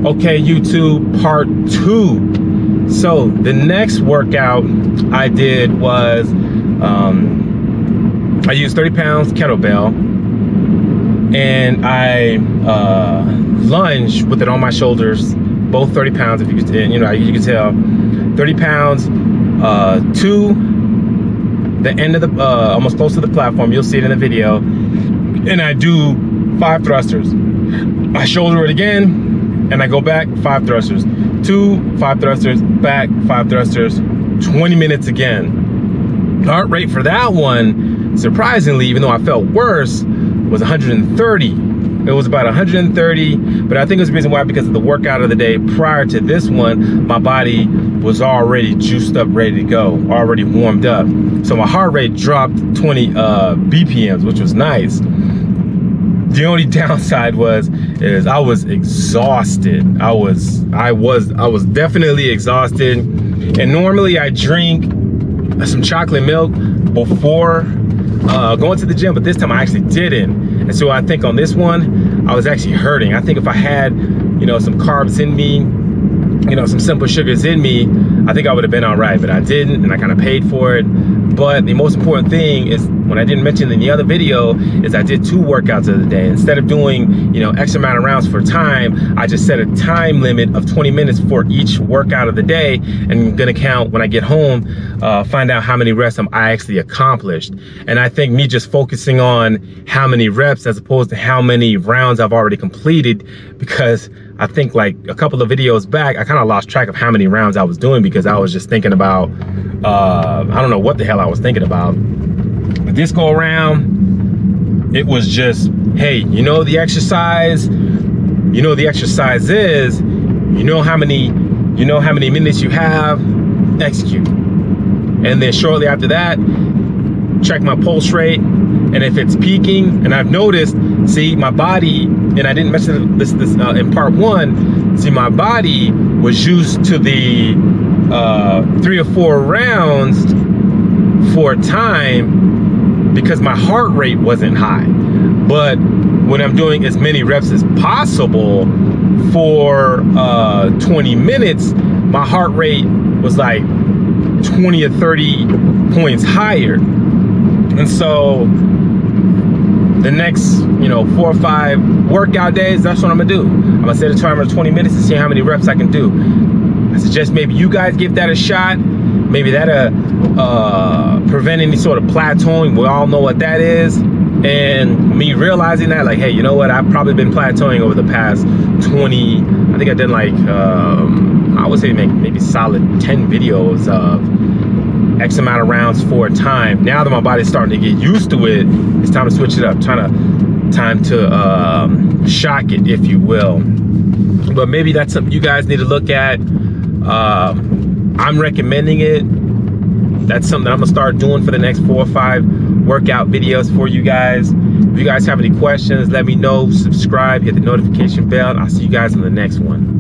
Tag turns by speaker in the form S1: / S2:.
S1: Okay, YouTube, part 2. So the next workout I did was I used 30 pounds kettlebell, and I lunged with it on my shoulders, both 30 pounds. If you could, you know, you can tell, 30 pounds to the end of the almost close to the platform. You'll see it in the video. And I do 5 thrusters. I shoulder it again, and I go back, 5 thrusters. 2, 5 thrusters, back, 5 thrusters, 20 minutes again. Heart rate for that one, surprisingly, even though I felt worse, was 130. It was about 130, but I think it was the reason why, because of the workout of the day prior to this one, my body was already juiced up, ready to go, already warmed up. So my heart rate dropped 20 BPMs, which was nice. The only downside was I was exhausted. I was definitely exhausted. And normally I drink some chocolate milk before going to the gym, but this time I actually didn't. And so I think on this one, I was actually hurting. I think if I had, you know, some carbs in me, you know, some simple sugars in me, I think I would have been all right, but I didn't, and I kind of paid for it. But the most important thing is, what I didn't mention in the other video, is I did 2 workouts of the day. Instead of doing, you know, X amount of rounds for time, I just set a time limit of 20 minutes for each workout of the day, and I'm gonna count when I get home, find out how many reps I actually accomplished. And I think me just focusing on how many reps as opposed to how many rounds I've already completed, because I think like a couple of videos back, I kind of lost track of how many rounds I was doing, because I was just thinking about, I don't know what the hell I was thinking about. But this go around, it was just, hey, you know the exercise, you know the exercise is, you know how many minutes you have, execute. And then shortly after that, check my pulse rate, and if it's peaking, and I've noticed, see, my body, and I didn't mention this in part 1, see, my body was used to the 3 or 4 rounds for time, because my heart rate wasn't high. But when I'm doing as many reps as possible for 20 minutes, my heart rate was like 20 or 30 points higher. And so the next, you know, 4 or 5 workout days, that's what I'm gonna do. I'm gonna set a timer of 20 minutes and see how many reps I can do. I suggest maybe you guys give that a shot. Maybe that'll prevent any sort of plateauing. We all know what that is. And me realizing that, like, hey, you know what? I've probably been plateauing over the past 20, I think I did like, I would say maybe solid 10 videos of X amount of rounds for time. Now that my body's starting to get used to it, it's time to switch it up. Time to shock it, if you will. But maybe that's something you guys need to look at. I'm recommending it. That's something that I'm gonna start doing for the next 4 or 5 workout videos for you guys. If you guys have any questions, let me know. Subscribe, hit the notification bell. I'll see you guys in the next one.